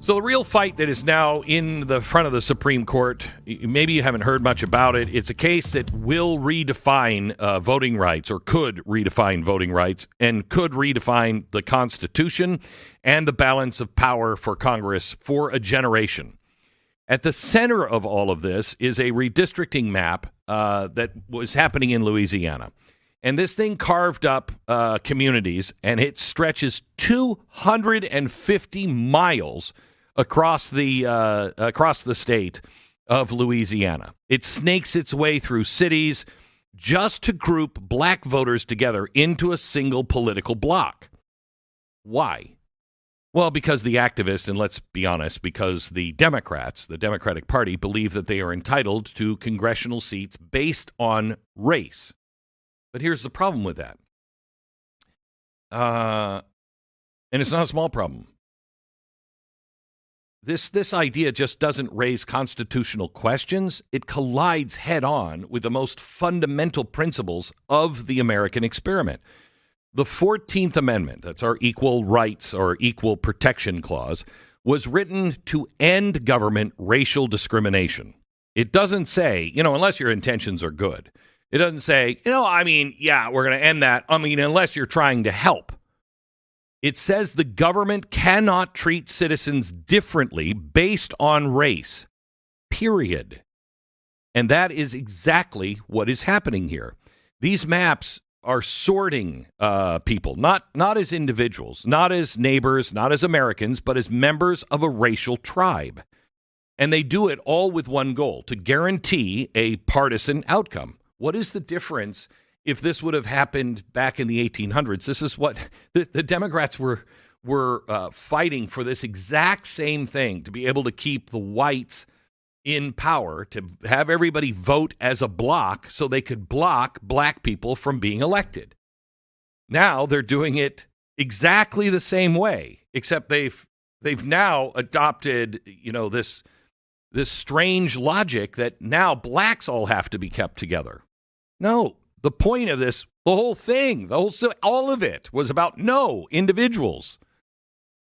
So the real fight that is now in the front of the Supreme Court, maybe you haven't heard much about it. It's a case that will redefine voting rights, or could redefine voting rights, and could redefine the Constitution and the balance of power for Congress for a generation. At the center of all of this is a redistricting map that was happening in Louisiana. And this thing carved up communities, and it stretches 250 miles across the state of Louisiana. It snakes its way through cities just to group black voters together into a single political bloc. Why? Well, because the activists, and let's be honest, because the Democrats, the Democratic Party, believe that they are entitled to congressional seats based on race. But here's the problem with that. And it's not a small problem. This idea just doesn't raise constitutional questions. It collides head on with the most fundamental principles of the American experiment. The 14th Amendment, that's our equal rights or equal protection clause, was written to end government racial discrimination. It doesn't say, unless your intentions are good. It doesn't say, we're going to end that. Unless you're trying to help. It says the government cannot treat citizens differently based on race, period. And that is exactly what is happening here. These maps are sorting people, not as individuals, not as neighbors, not as Americans, but as members of a racial tribe. And they do it all with one goal, to guarantee a partisan outcome. What is the difference if this would have happened back in the 1800s? This is what the Democrats were fighting for, this exact same thing, to be able to keep the whites in power, to have everybody vote as a block so they could block black people from being elected. Now they're doing it exactly the same way, except they've now adopted, this strange logic that now blacks all have to be kept together. No, the point of this, the whole thing, all of it was about no individuals.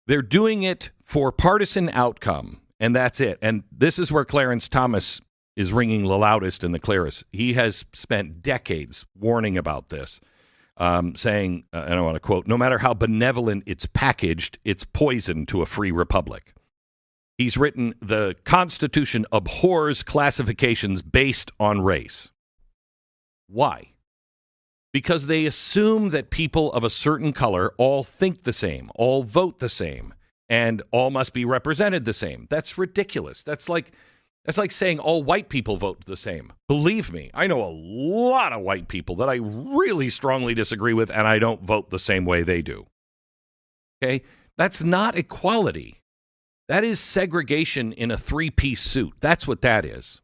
They're doing it for partisan outcome, and that's it. And this is where Clarence Thomas is ringing the loudest and the clearest. He has spent decades warning about this, saying, and I want to quote, "No matter how benevolent it's packaged, it's poison to a free republic." He's written, "The Constitution abhors classifications based on race." Why? Because they assume that people of a certain color all think the same, all vote the same, and all must be represented the same. That's ridiculous. That's like saying all white people vote the same. Believe me, I know a lot of white people that I really strongly disagree with, and I don't vote the same way they do. Okay? That's not equality. That is segregation in a three-piece suit. That's what that is.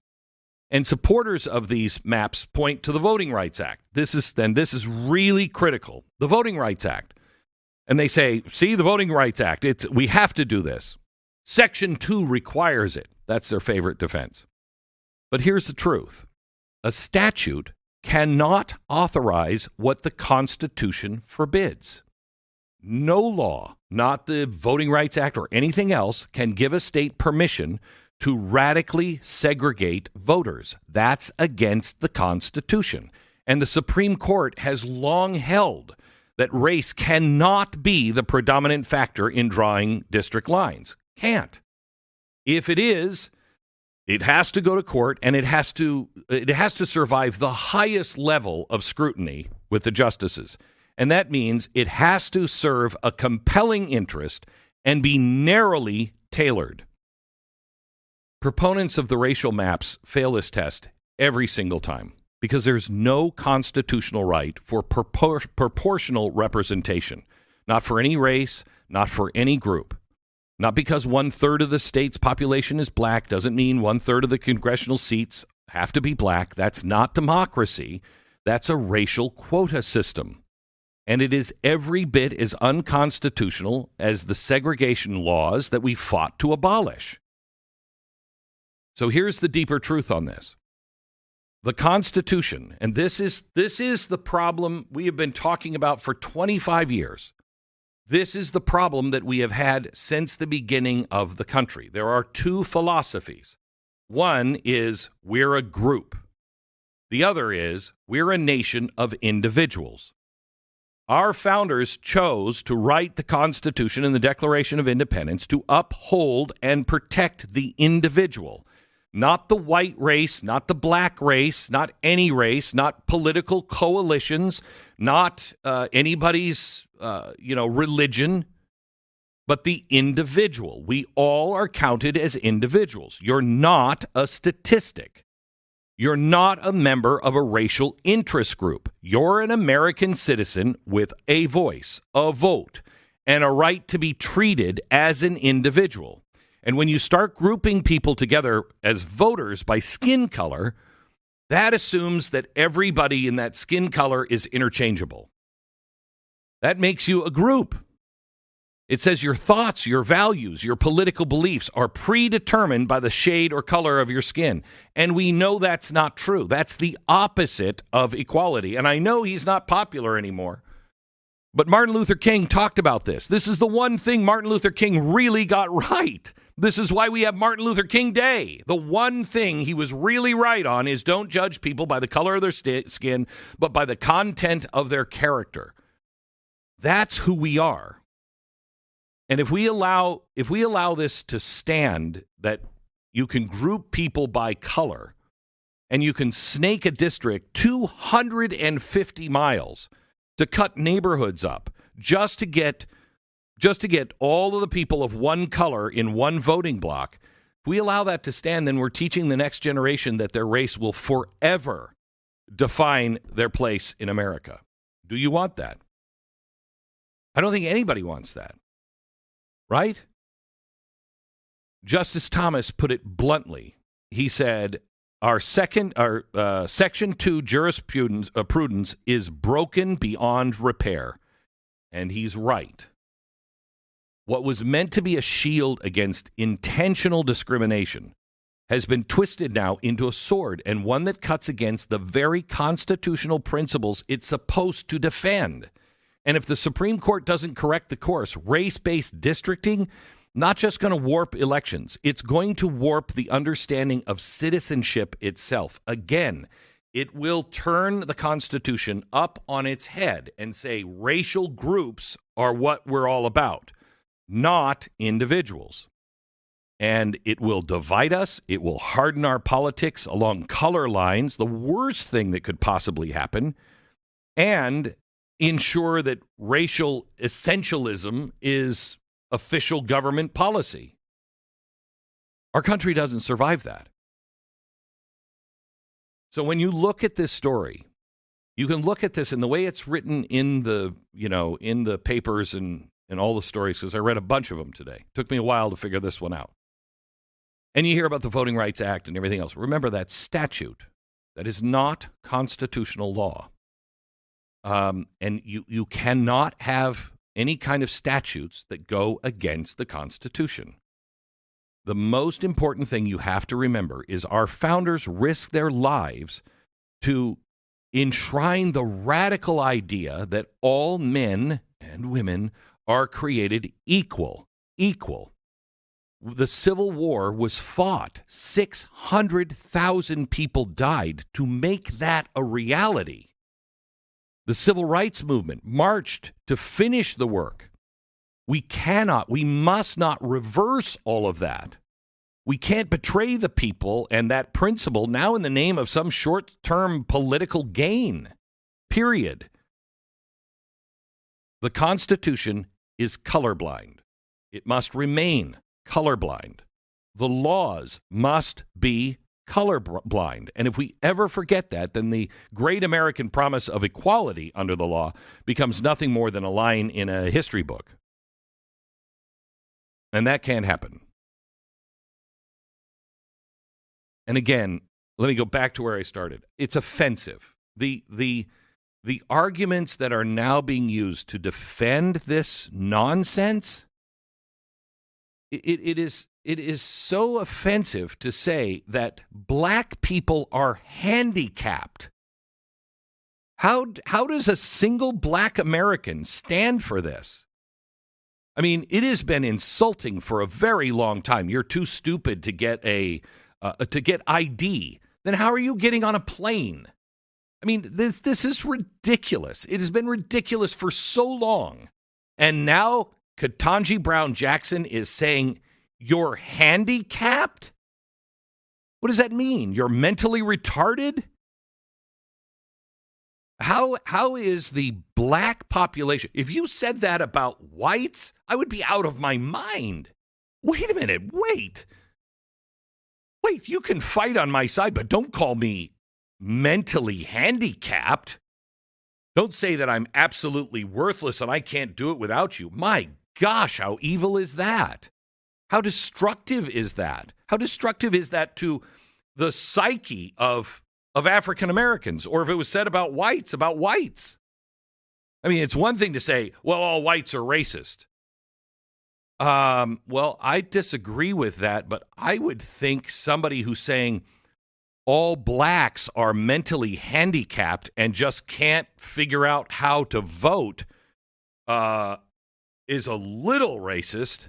And supporters of these maps point to the Voting Rights Act. This is really critical. The Voting Rights Act. And they say, see, the Voting Rights Act, we have to do this. Section 2 requires it. That's their favorite defense. But here's the truth. A statute cannot authorize what the Constitution forbids. No law, not the Voting Rights Act or anything else, can give a state permission to radically segregate voters. That's against the Constitution. And the Supreme Court has long held that race cannot be the predominant factor in drawing district lines. Can't. If it is, it has to go to court, and it has to survive the highest level of scrutiny with the justices. And that means it has to serve a compelling interest and be narrowly tailored. Proponents of the racial maps fail this test every single time because there's no constitutional right for proportional representation, not for any race, not for any group. Not because 1/3 of the state's population is black doesn't mean 1/3 of the congressional seats have to be black. That's not democracy. That's a racial quota system. And it is every bit as unconstitutional as the segregation laws that we fought to abolish. So here's the deeper truth on this. The Constitution, and this is the problem we have been talking about for 25 years. This is the problem that we have had since the beginning of the country. There are two philosophies. One is we're a group. The other is we're a nation of individuals. Our founders chose to write the Constitution and the Declaration of Independence to uphold and protect the individual, not the white race, not the black race, not any race, not political coalitions, not anybody's religion, but the individual. We all are counted as individuals. You're not a statistic. You're not a member of a racial interest group. You're an American citizen with a voice, a vote, and a right to be treated as an individual. And when you start grouping people together as voters by skin color, that assumes that everybody in that skin color is interchangeable. That makes you a group. It says your thoughts, your values, your political beliefs are predetermined by the shade or color of your skin. And we know that's not true. That's the opposite of equality. And I know he's not popular anymore. But Martin Luther King talked about this. This is the one thing Martin Luther King really got right. This is why we have Martin Luther King Day. The one thing he was really right on is don't judge people by the color of their skin, but by the content of their character. That's who we are. And if we allow this to stand, that you can group people by color and you can snake a district 250 miles to cut neighborhoods up just to get all of the people of one color in one voting block, if we allow that to stand, then we're teaching the next generation that their race will forever define their place in America. Do you want that? I don't think anybody wants that. Right? Justice Thomas put it bluntly. He said, our Section 2 jurisprudence is broken beyond repair. And he's right. What was meant to be a shield against intentional discrimination has been twisted now into a sword, and one that cuts against the very constitutional principles it's supposed to defend. And if the Supreme Court doesn't correct the course, race-based districting, not just going to warp elections, it's going to warp the understanding of citizenship itself. Again, it will turn the Constitution up on its head and say racial groups are what we're all about, not individuals. And it will divide us. It will harden our politics along color lines, the worst thing that could possibly happen, and ensure that racial essentialism is official government policy. Our country doesn't survive that. So when you look at this story, you can look at this in the way it's written in the papers and all the stories, because I read a bunch of them today. It took me a while to figure this one out. And you hear about the Voting Rights Act and everything else. Remember, that statute, that is not constitutional law. And you cannot have any kind of statutes that go against the Constitution. The most important thing you have to remember is our founders risked their lives to enshrine the radical idea that all men and women are created equal. The Civil War was fought. 600,000 people died to make that a reality. The Civil Rights Movement marched to finish the work. We must not reverse all of that. We can't betray the people and that principle now in the name of some short-term political gain. Period. The Constitution is colorblind. It must remain colorblind. The laws must be colorblind. And if we ever forget that, then the great American promise of equality under the law becomes nothing more than a line in a history book. And that can't happen. And again, let me go back to where I started. It's offensive. The arguments that are now being used to defend this nonsense, it is so offensive to say that black people are handicapped. How does a single black American stand for this? I mean, it has been insulting for a very long time. You're too stupid to get ID. Then how are you getting on a plane? I mean, this is ridiculous. It has been ridiculous for so long. And now Ketanji Brown Jackson is saying you're handicapped? What does that mean? You're mentally retarded? How is the black population? If you said that about whites, I would be out of my mind. Wait a minute. Wait, you can fight on my side, but don't call me mentally handicapped. Don't say that I'm absolutely worthless and I can't do it without you. My gosh, how evil is that? How destructive is that? How destructive is that to the psyche of African Americans? Or if it was said about whites. I mean, it's one thing to say, well, all whites are racist. Well, I disagree with that, but I would think somebody who's saying all blacks are mentally handicapped and just can't figure out how to vote is a little racist.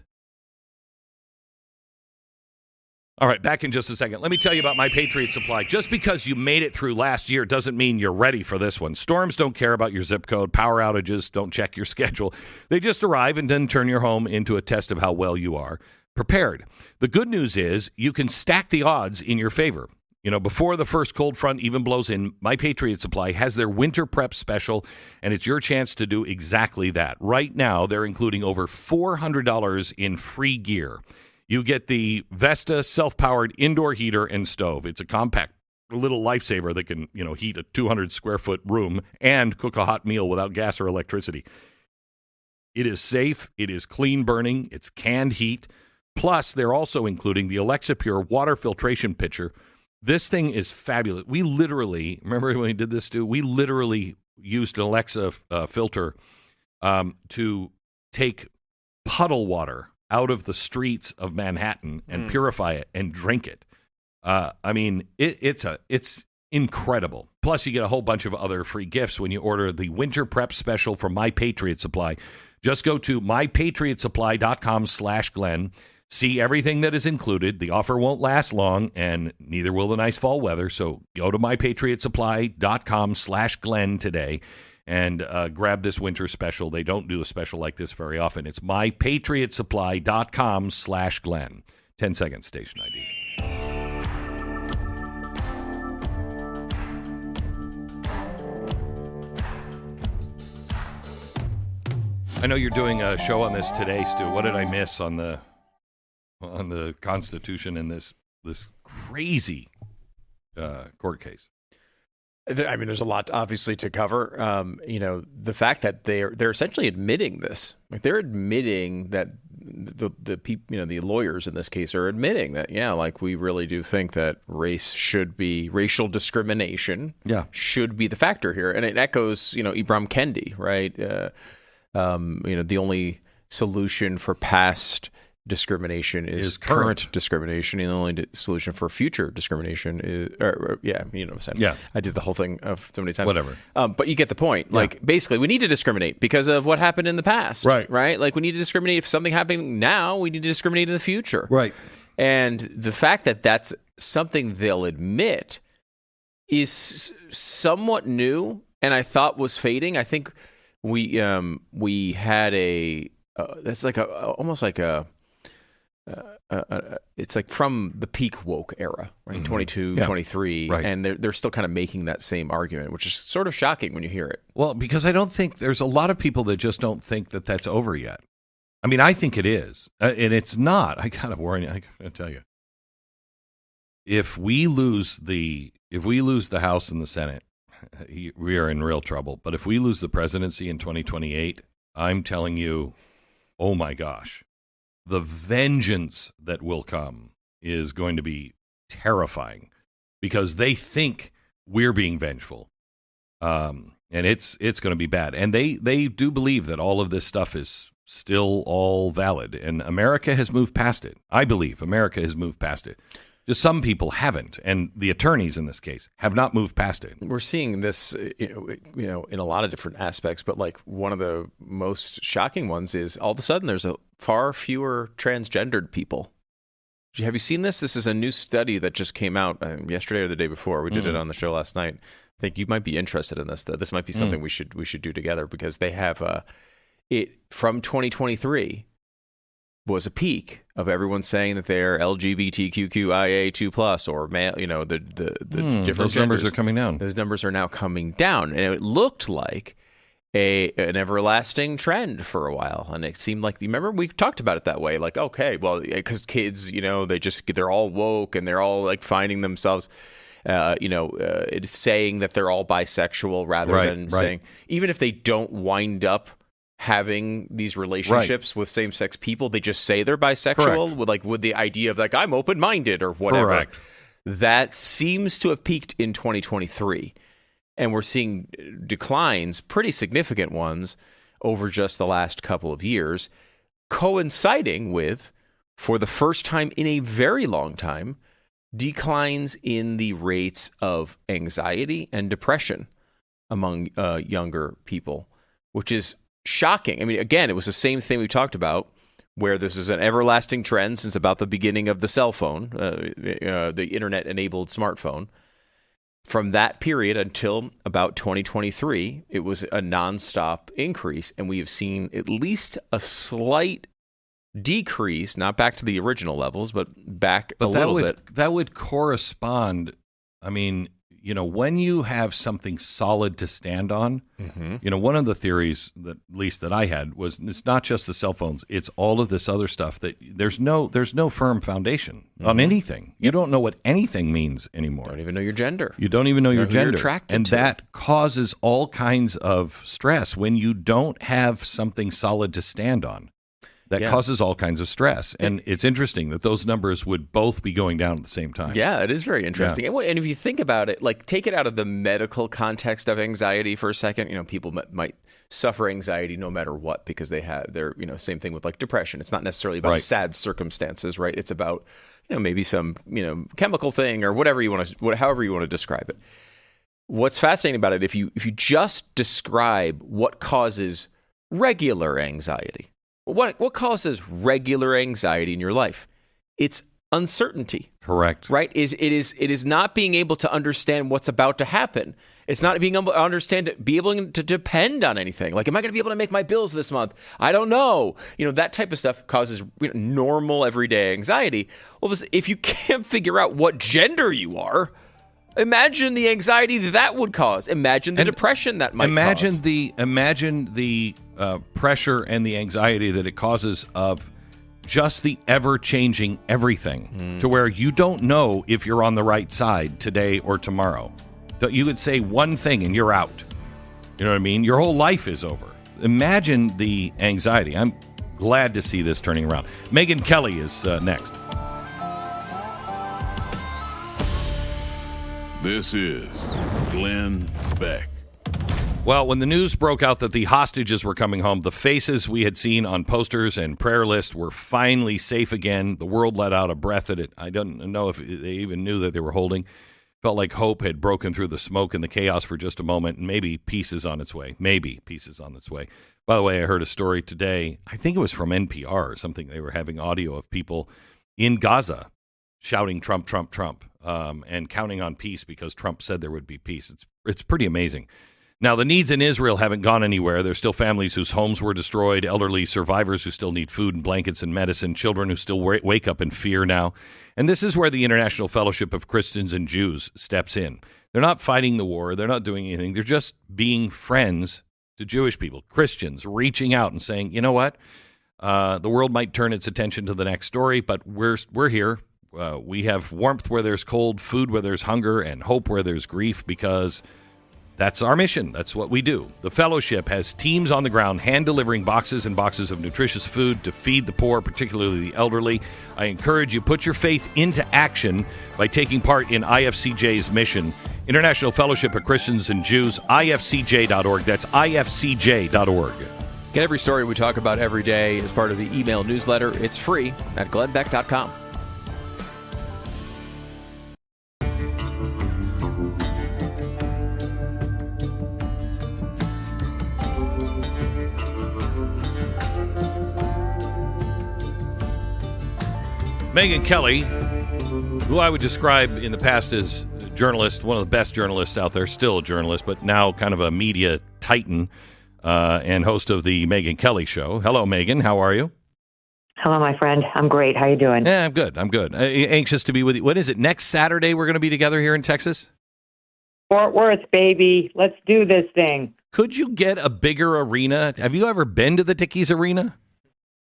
All right, back in just a second. Let me tell you about My Patriot Supply. Just because you made it through last year doesn't mean you're ready for this one. Storms don't care about your zip code. Power outages don't check your schedule. They just arrive and then turn your home into a test of how well you are prepared. The good news is you can stack the odds in your favor. You know, before the first cold front even blows in, My Patriot Supply has their winter prep special, and it's your chance to do exactly that. Right now, they're including over $400 in free gear. You get the Vesta self-powered indoor heater and stove. It's a compact little lifesaver that can, heat a 200-square-foot room and cook a hot meal without gas or electricity. It is safe. It is clean burning. It's canned heat. Plus, they're also including the Alexa Pure water filtration pitcher. This thing is fabulous. We literally, remember when we did this, Stu? We literally used an Alexa filter to take puddle water out of the streets of Manhattan and purify it and drink it. I mean, it's incredible. Plus, you get a whole bunch of other free gifts when you order the winter prep special from My Patriot Supply. Just go to mypatriotsupply.com/Glenn. See everything that is included. The offer won't last long, and neither will the nice fall weather. So go to mypatriotsupply.com/Glenn today and grab this winter special. They don't do a special like this very often. It's mypatriotsupply.com/Glenn. 10 seconds, station ID. I know you're doing a show on this today, Stu. What did I miss on the Constitution in this crazy court case? I mean, there's a lot, obviously, to cover. The fact that they're essentially admitting this, like they're admitting that the people, the lawyers in this case are admitting that, we really do think that racial discrimination, should be the factor here, and it echoes, Ibram Kendi, right? The only solution for past discrimination is current discrimination, and the only solution for future discrimination is, I did the whole thing so many times. Whatever. But you get the point. Yeah. Like, basically, we need to discriminate because of what happened in the past. Right? Like, we need to discriminate if something happening now, we need to discriminate in the future. Right. And the fact that that's something they'll admit is somewhat new, and I thought was fading. I think we had that's like almost like it's like from the peak woke era, right? 22, 23, right. And they're still kind of making that same argument, which is sort of shocking when you hear it. Well, because I don't think there's a lot of people that just don't think that that's over yet. I mean, I think it is, and it's not. I kind of warn you. I tell you, if we lose the House and the Senate, we are in real trouble. But if we lose the presidency in 2028, I'm telling you, oh my gosh. The vengeance that will come is going to be terrifying because they think we're being vengeful. And it's going to be bad. And they do believe that all of this stuff is still all valid. And America has moved past it. I believe America has moved past it. Just some people haven't, and the attorneys in this case have not moved past it. We're seeing this, in a lot of different aspects, but like one of the most shocking ones is all of a sudden there's far fewer transgendered people. Have you seen this? This is a new study that just came out yesterday or the day before. We did it on the show last night. I think you might be interested in this. This might be something we should do together, because they have it from 2023 was a peak of everyone saying that they're LGBTQIA2+, or male, the different those genders. numbers are coming down. Those numbers are now coming down, and it looked like an everlasting trend for a while. And it seemed like, you remember we talked about it that way, like, okay, well, because kids, they're all woke and they're all like finding themselves, it's saying that they're all bisexual rather than saying, even if they don't wind up having these relationships with same-sex people, they just say they're bisexual with the idea of like, I'm open-minded or whatever. Correct. That seems to have peaked in 2023. And we're seeing declines, pretty significant ones, over just the last couple of years, coinciding with, for the first time in a very long time, declines in the rates of anxiety and depression among younger people, which is shocking. I mean, again, it was the same thing we talked about, where this is an everlasting trend since about the beginning of the cell phone, the internet-enabled smartphone. From that period until about 2023, it was a nonstop increase, and we have seen at least a slight decrease, not back to the original levels, but back a little bit. That would correspond, I mean, when you have something solid to stand on, one of the theories that, at least that I had, was it's not just the cell phones, it's all of this other stuff that there's no firm foundation on anything. You don't know what anything means anymore. You don't even know your gender. You don't even know your gender. You're attracted and to. That causes all kinds of stress when you don't have something solid to stand on. That causes all kinds of stress. And it's interesting that those numbers would both be going down at the same time. Yeah, it is very interesting. Yeah. And if you think about it, like, take it out of the medical context of anxiety for a second. People might suffer anxiety no matter what, because they're same thing with like depression. It's not necessarily about sad circumstances, right? It's about, maybe some, chemical thing or whatever you want to, however you want to describe it. What's fascinating about it, if you just describe what causes regular anxiety, what causes regular anxiety in your life? It's uncertainty. Correct. Right? It is not being able to understand what's about to happen. It's not being able to be able to depend on anything. Like, am I going to be able to make my bills this month? I don't know. That type of stuff causes normal everyday anxiety. Well, if you can't figure out what gender you are, imagine the anxiety that would cause. Imagine the depression that might cause. Imagine the pressure and the anxiety that it causes of just the ever-changing everything, to where you don't know if you're on the right side today or tomorrow. You could say one thing and you're out. You know what I mean? Your whole life is over. Imagine the anxiety. I'm glad to see this turning around. Megyn Kelly is next. This is Glenn Beck. Well, when the news broke out that the hostages were coming home, the faces we had seen on posters and prayer lists were finally safe again. The world let out a breath at it. I don't know if they even knew that they were holding. Felt like hope had broken through the smoke and the chaos for just a moment, and maybe peace is on its way. Maybe peace is on its way. By the way, I heard a story today. I think it was from NPR or something. They were having audio of people in Gaza shouting Trump, Trump, Trump, and counting on peace because Trump said there would be peace. It's pretty amazing. Now, the needs in Israel haven't gone anywhere. There's still families whose homes were destroyed, elderly survivors who still need food and blankets and medicine, children who still wake up in fear now. And this is where the International Fellowship of Christians and Jews steps in. They're not fighting the war. They're not doing anything. They're just being friends to Jewish people, Christians, reaching out and saying, you know what? The world might turn its attention to the next story, but we're here. We have warmth where there's cold, food where there's hunger, and hope where there's grief, because that's our mission. That's what we do. The fellowship has teams on the ground hand-delivering boxes and boxes of nutritious food to feed the poor, particularly the elderly. I encourage you, put your faith into action by taking part in IFCJ's mission. International Fellowship of Christians and Jews, ifcj.org. That's ifcj.org. Get every story we talk about every day as part of the email newsletter. It's free at glennbeck.com. Megyn Kelly, who I would describe in the past as a journalist, one of the best journalists out there, still a journalist, but now kind of a media titan and host of the Megyn Kelly Show. Hello, Megyn. How are you? Hello, my friend. I'm great. How you doing? Yeah, I'm good. Anxious to be with you. What is it? Next Saturday we're going to be together here in Texas? Fort Worth, baby. Let's do this thing. Could you get a bigger arena? Have you ever been to the Dickies Arena?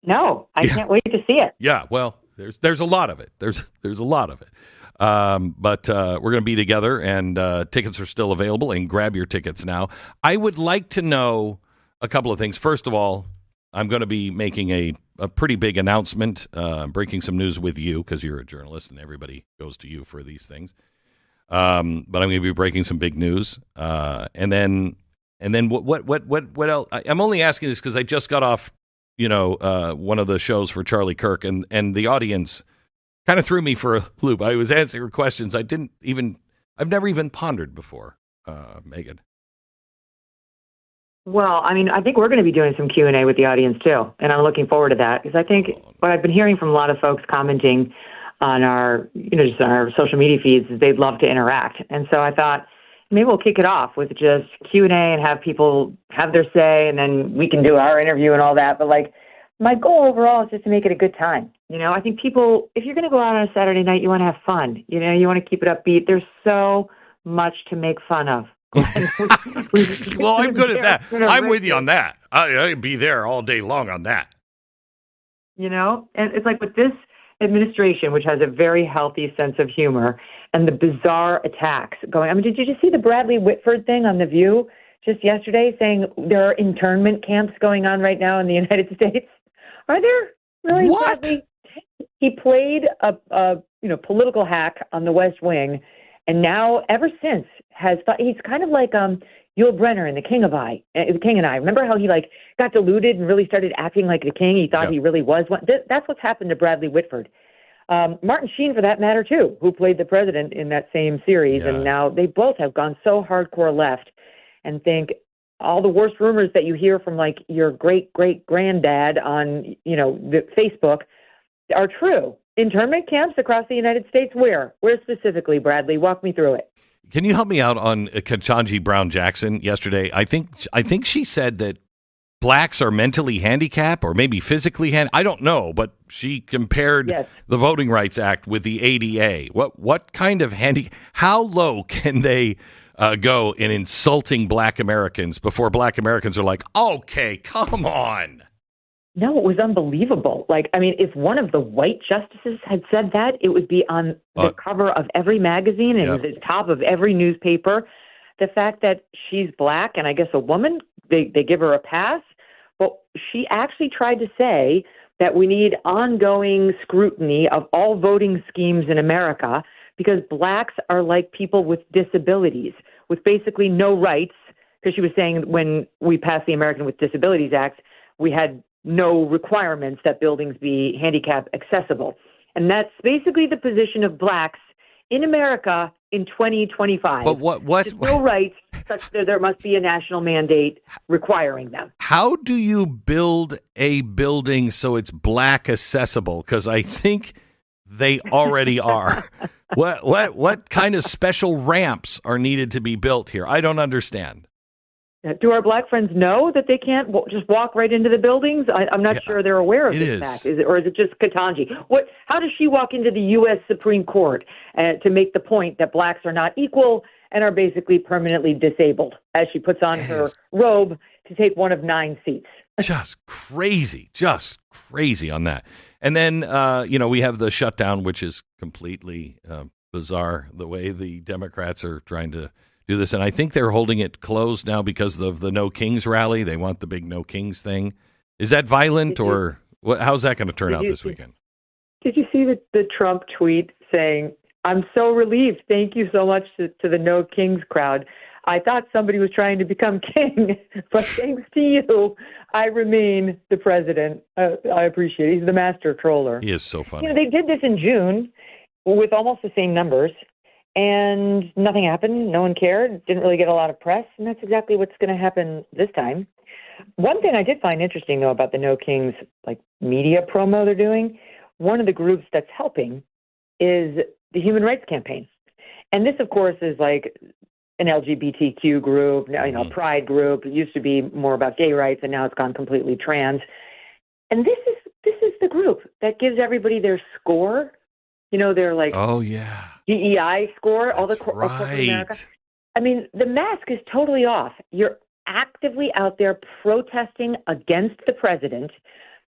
No, I can't wait to see it. Yeah, well, there's a lot of it. There's a lot of it. But we're going to be together, and tickets are still available, and grab your tickets now. I would like to know a couple of things. First of all, I'm going to be making a pretty big announcement, breaking some news with you because you're a journalist and everybody goes to you for these things. But I'm going to be breaking some big news, and then what else? I'm only asking this because I just got off, one of the shows for Charlie Kirk, and the audience kind of threw me for a loop. I was answering questions I've never even pondered before, Megyn. Well, I mean, I think we're going to be doing some Q&A with the audience, too. And I'm looking forward to that because I think what I've been hearing from a lot of folks commenting on our, just on our social media feeds is they'd love to interact. And so I thought maybe we'll kick it off with just Q&A and have people have their say, and then we can do our interview and all that. But, my goal overall is just to make it a good time. I think people, if you're going to go out on a Saturday night, you want to have fun. You want to keep it upbeat. There's so much to make fun of. Well, I'm good at that. I'm with you on that. I'd be there all day long on that. And it's like with this administration, which has a very healthy sense of humor, and the bizarre attacks going. I mean, did you just see the Bradley Whitford thing on The View just yesterday saying there are internment camps going on right now in the United States? Are there really? What? Bradley? He played a political hack on the West Wing, and now ever since he's kind of like Yul Brynner in The King and I. Remember how he got deluded and really started acting like the king? He thought he really was one. That's what's happened to Bradley Whitford. Martin Sheen, for that matter, too, who played the president in that same series. Yeah. And now they both have gone so hardcore left and think all the worst rumors that you hear from your great-great-granddad on, the Facebook are true. Internment camps across the United States, where? Where specifically, Bradley? Walk me through it. Can you help me out on Ketanji Brown Jackson yesterday? I think she said that blacks are mentally handicapped or maybe physically handicapped. I don't know, but she compared the Voting Rights Act with the ADA. What kind of how low can they go in insulting black Americans before black Americans are like, okay, come on? No, it was unbelievable. If one of the white justices had said that, it would be on the cover of every magazine and the top of every newspaper. The fact that she's black and I guess a woman, they give her a pass. But she actually tried to say that we need ongoing scrutiny of all voting schemes in America because blacks are like people with disabilities, with basically no rights. Because she was saying when we passed the American with Disabilities Act, we had no requirements that buildings be handicap accessible. And that's basically the position of blacks in America in 2025. But what? No rights such that there must be a national mandate requiring them. How do you build a building so it's black accessible? Because I think they already are. What kind of special ramps are needed to be built here? I don't understand. Do our black friends know that they can't just walk right into the buildings? I'm not sure they're aware of this fact. Or is it just Ketanji? How does she walk into the U.S. Supreme Court to make the point that blacks are not equal and are basically permanently disabled as she puts on her robe to take one of 9 seats? Just crazy on that. And then, we have the shutdown, which is completely bizarre, the way the Democrats are trying to do this. And I think they're holding it closed now because of the No Kings rally. They want the big No Kings thing. Is that violent or how's that going to turn out this weekend? Did you see the Trump tweet saying, "I'm so relieved. Thank you so much to the No Kings crowd. I thought somebody was trying to become king, but thanks to you, I remain the president." I appreciate it. He's the master troller. He is so funny. They did this in June with almost the same numbers. And nothing happened. No one cared. Didn't really get a lot of press. And that's exactly what's going to happen this time. One thing I did find interesting, though, about the No Kings media promo they're doing one of the groups that's helping is the Human Rights Campaign. And this, of course, is like an LGBTQ group, pride group. It used to be more about gay rights, and now it's gone completely trans. And this is the group that gives everybody their score. They're like, oh yeah, DEI score. That's all the corporate America. right. I mean, the mask is totally off. You're actively out there protesting against the president,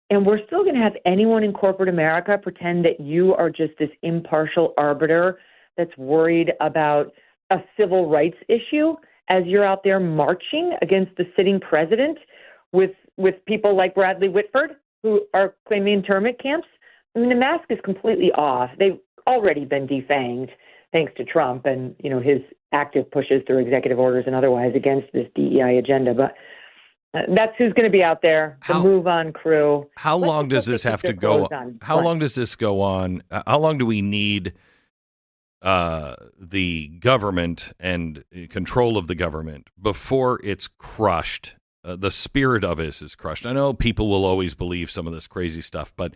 and we're still going to have anyone in corporate America pretend that you are just this impartial arbiter that's worried about a civil rights issue as you're out there marching against the sitting president with people like Bradley Whitford, who are claiming internment camps. I mean, the mask is completely off. They've already been defanged thanks to Trump and, his active pushes through executive orders and otherwise against this DEI agenda. But that's who's going to be out there, the Move On crew. How long does this have to go on? How long does this go on? How long do we need the government and control of the government before it's crushed? The spirit of it is crushed. I know people will always believe some of this crazy stuff, but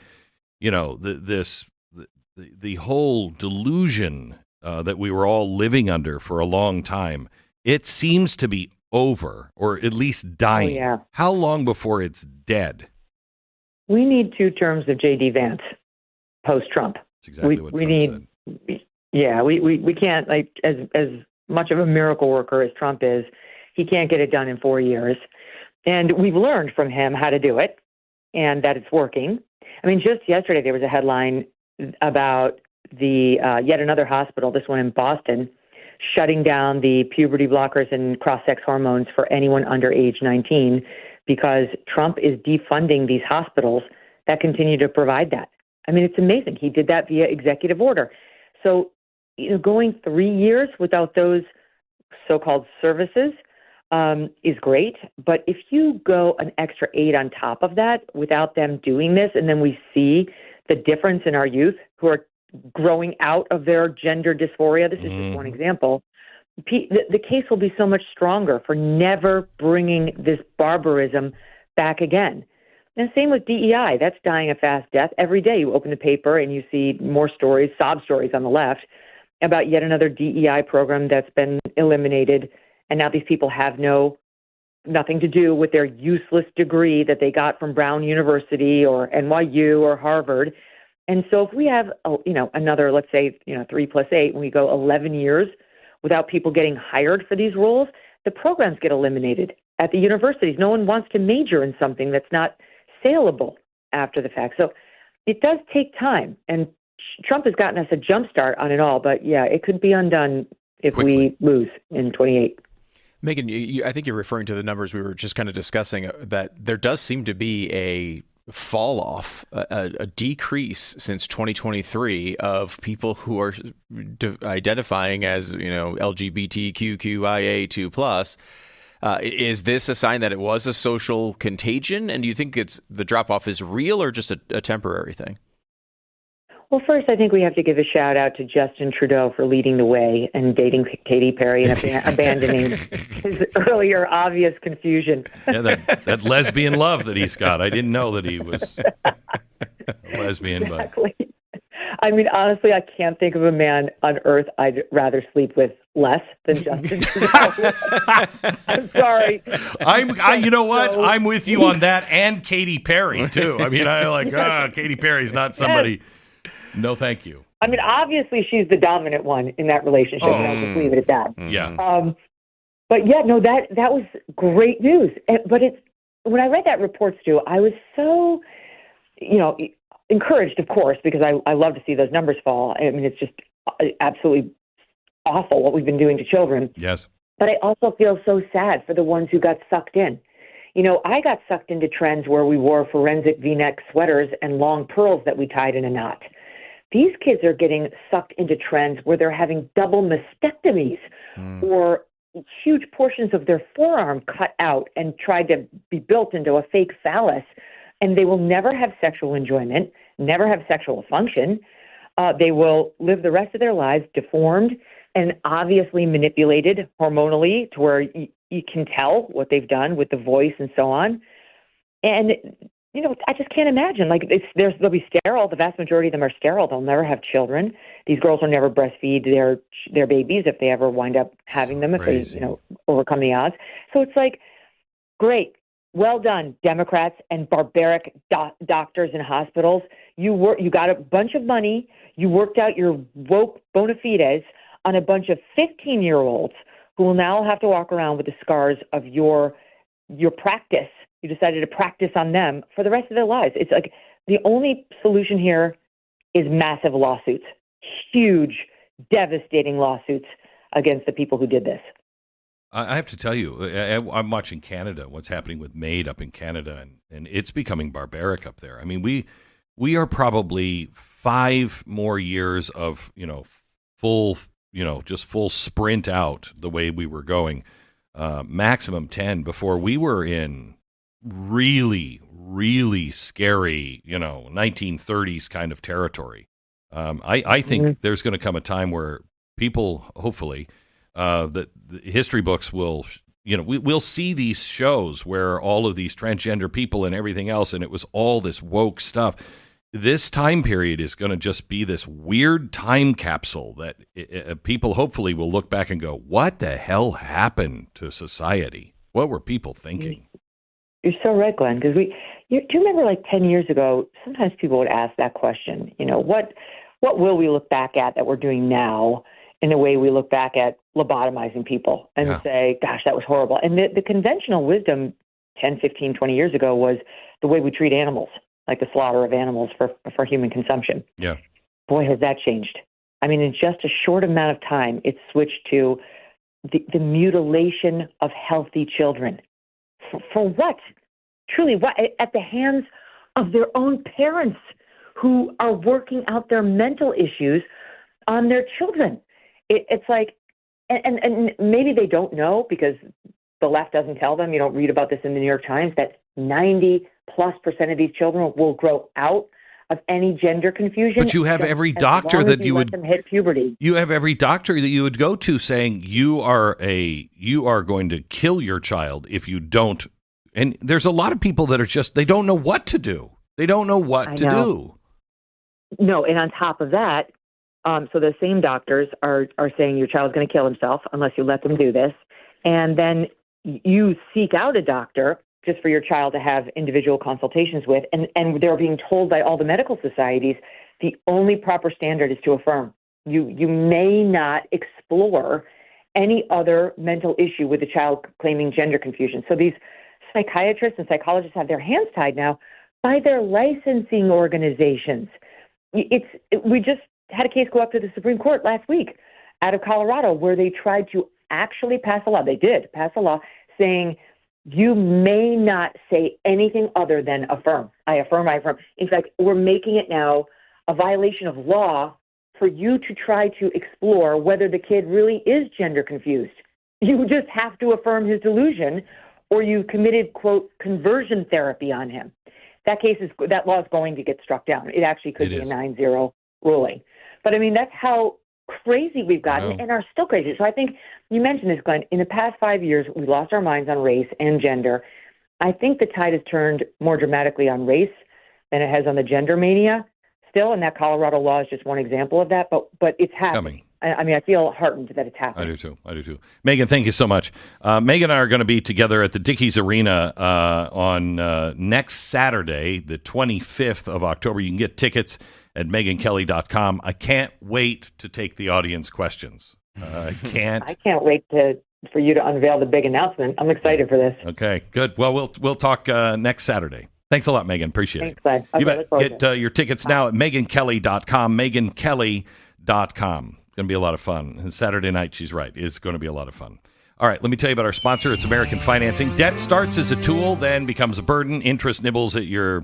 the whole delusion that we were all living under for a long time, it seems to be over, or at least dying. Oh, yeah. How long before it's dead? We need 2 terms of J.D. Vance post-Trump. That's exactly what Trump said. Yeah, we can't, like, as much of a miracle worker as Trump is, he can't get it done in 4 years. And we've learned from him how to do it and that it's working. I mean, just yesterday there was a headline about the yet another hospital, this one in Boston, shutting down the puberty blockers and cross-sex hormones for anyone under age 19 because Trump is defunding these hospitals that continue to provide that. I mean, it's amazing. He did that via executive order. So, going 3 years without those so-called services is great. But if you go an extra 8 on top of that without them doing this, and then we see the difference in our youth who are growing out of their gender dysphoria, this is just one example, the case will be so much stronger for never bringing this barbarism back again. And same with DEI. That's dying a fast death. Every day you open the paper and you see more stories, sob stories on the left, about yet another DEI program that's been eliminated. And now these people have nothing to do with their useless degree that they got from Brown University or NYU or Harvard. And so if we have, another, let's say, 3 plus 8, when we go 11 years without people getting hired for these roles, the programs get eliminated at the universities. No one wants to major in something that's not saleable after the fact. So it does take time. And Trump has gotten us a jump start on it all. But, yeah, it could be undone if we lose in 28. Megyn, I think you're referring to the numbers we were just kind of discussing, that there does seem to be a fall off, a decrease since 2023 of people who are identifying as, LGBTQIA2+. Is this a sign that it was a social contagion? And do you think the drop off is real or just a temporary thing? Well, first, I think we have to give a shout out to Justin Trudeau for leading the way and dating Katy Perry and abandoning his earlier obvious confusion. Yeah, that lesbian love that he's got. I didn't know that he was a lesbian. Exactly. But I mean, honestly, I can't think of a man on earth I'd rather sleep with less than Justin Trudeau. I'm sorry. You know what? I'm with you on that, and Katy Perry too. I mean, Katy Perry's not somebody. Yes. No, thank you. I mean, obviously, she's the dominant one in that relationship. And I'll just leave it at that. Yeah. But yeah, no, that was great news. But when I read that report, Stu, I was so, encouraged, of course, because I love to see those numbers fall. I mean, it's just absolutely awful what we've been doing to children. Yes. But I also feel so sad for the ones who got sucked in. I got sucked into trends where we wore forensic V-neck sweaters and long pearls that we tied in a knot. These kids are getting sucked into trends where they're having double mastectomies or huge portions of their forearm cut out and tried to be built into a fake phallus. And they will never have sexual enjoyment, never have sexual function. They will live the rest of their lives deformed and obviously manipulated hormonally to where you can tell what they've done with the voice and so on. And I just can't imagine. Like, they'll be sterile. The vast majority of them are sterile. They'll never have children. These girls will never breastfeed their babies if they ever wind up having them, if they, overcome the odds. So it's like, great. Well done, Democrats and barbaric doctors and hospitals. You got a bunch of money. You worked out your woke bona fides on a bunch of 15-year-olds who will now have to walk around with the scars of your practice. You decided to practice on them for the rest of their lives. It's like the only solution here is massive lawsuits, huge, devastating lawsuits against the people who did this. I have to tell you, I'm watching Canada, what's happening with MAID up in Canada, and it's becoming barbaric up there. I mean, we are probably 5 more years of, full sprint out the way we were going, maximum 10 before we were in really, really scary, 1930s kind of territory. I think there's going to come a time where people, hopefully, that the history books will, we'll see these shows where all of these transgender people and everything else, and it was all this woke stuff. This time period is going to just be this weird time capsule that people hopefully will look back and go, what the hell happened to society? What were people thinking? You're so right, Glenn, because do you remember like 10 years ago, sometimes people would ask that question, what will we look back at that we're doing now in the way we look back at lobotomizing people and say, gosh, that was horrible. And the conventional wisdom 10, 15, 20 years ago was the way we treat animals, like the slaughter of animals for human consumption. Yeah. Boy, has that changed. I mean, in just a short amount of time, it's switched to the mutilation of healthy children. For what? Truly, what? At the hands of their own parents who are working out their mental issues on their children. It's like, and maybe they don't know because the left doesn't tell them. You don't read about this in the New York Times, that 90+% of these children will grow out of any gender confusion. But you have every doctor that you would let them hit puberty. You have every doctor that you would go to saying you are going to kill your child if you don't. And there's a lot of people that are just, they don't know what to do. They don't know what to do. No, and on top of that, so the same doctors are saying your child's going to kill himself unless you let them do this. And then you seek out a doctor just for your child to have individual consultations with. And they're being told by all the medical societies, the only proper standard is to affirm. You may not explore any other mental issue with a child claiming gender confusion. So these psychiatrists and psychologists have their hands tied now by their licensing organizations. We just had a case go up to the Supreme Court last week out of Colorado where they tried to actually pass a law. They did pass a law saying you may not say anything other than affirm. I affirm, I affirm. In fact, we're making it now a violation of law for you to try to explore whether the kid really is gender confused. You just have to affirm his delusion or you committed, quote, conversion therapy on him. That law is going to get struck down. It actually could be a 9-0 ruling. But I mean, that's how crazy we've gotten and are still crazy. So I think you mentioned this, Glenn. In the past 5 years, we lost our minds on race and gender. I think the tide has turned more dramatically on race than it has on the gender mania still. And that Colorado law is just one example of that. But it's happening. I mean, I feel heartened that it's happening. I do too. Megyn, thank you so much. Megyn and I are going to be together at the Dickies Arena on next Saturday, the 25th of October. You can get tickets at megynkelly.com. I can't wait to take the audience questions. I can't wait for you to unveil the big announcement. I'm excited for this. Okay, good. Well, we'll talk next Saturday. Thanks a lot, Megyn. Appreciate it. Thanks, you bet. Get your tickets now at megynkelly.com, megynkelly.com. It's going to be a lot of fun. And Saturday night, she's right. It's going to be a lot of fun. All right, let me tell you about our sponsor. It's American Financing. Debt starts as a tool, then becomes a burden. Interest nibbles at your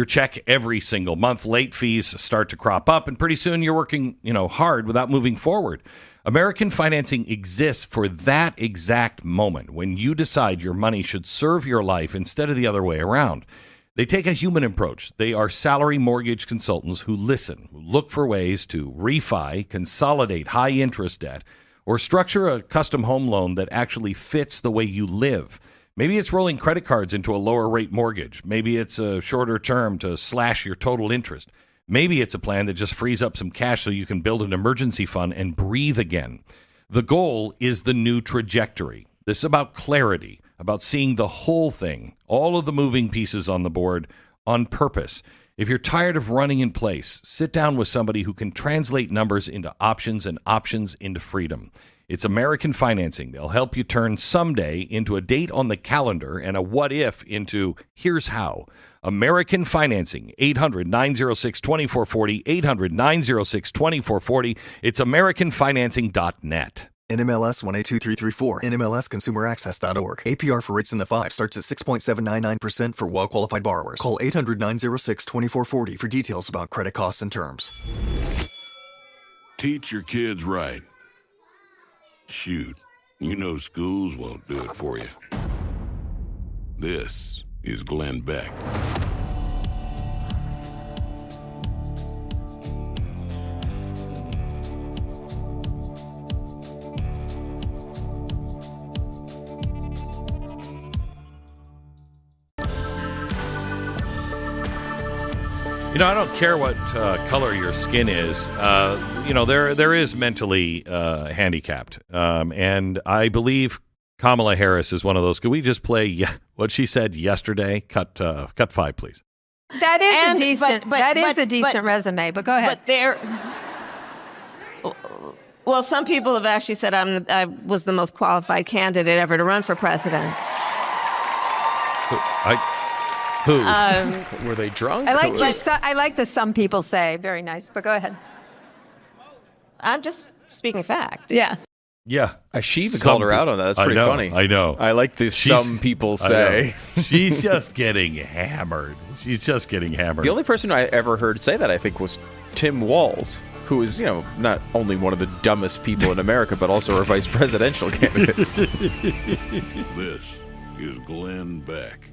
check every single month. Late fees start to crop up, and pretty soon you're working, hard without moving forward. American Financing exists for that exact moment when you decide your money should serve your life instead of the other way around. They take a human approach. They are salary mortgage consultants who listen, who look for ways to refi, consolidate high-interest debt, or structure a custom home loan that actually fits the way you live. Maybe it's rolling credit cards into a lower rate mortgage. Maybe it's a shorter term to slash your total interest. Maybe it's a plan that just frees up some cash so you can build an emergency fund and breathe again. The goal is the new trajectory. This is about clarity, about seeing the whole thing, all of the moving pieces on the board on purpose. If you're tired of running in place, sit down with somebody who can translate numbers into options and options into freedom. It's American Financing. They'll help you turn someday into a date on the calendar and a what if into here's how. American Financing, 800-906-2440, 800-906-2440. It's AmericanFinancing.net. NMLS 182334, NMLSConsumerAccess.org. APR for rates in the 5 starts at 6.799% for well-qualified borrowers. Call 800-906-2440 for details about credit costs and terms. Teach your kids right. Shoot, you know schools won't do it for you. This is Glenn Beck. I don't care what color your skin is. There is mentally handicapped. And I believe Kamala Harris is one of those. Could we just play what she said yesterday? Cut 5, please. That is a decent resume, but go ahead. Well, some people have actually said I was the most qualified candidate ever to run for president. Who? Were they drunk? I like the some people say. Very nice, but go ahead. I'm just speaking fact. Yeah. Yeah. She even called her out on that. That's pretty funny. I know. I like this some people say. She's just getting hammered. The only person I ever heard say that, I think, was Tim Walz, who is, not only one of the dumbest people in America, but also our vice presidential candidate. This is Glenn Beck.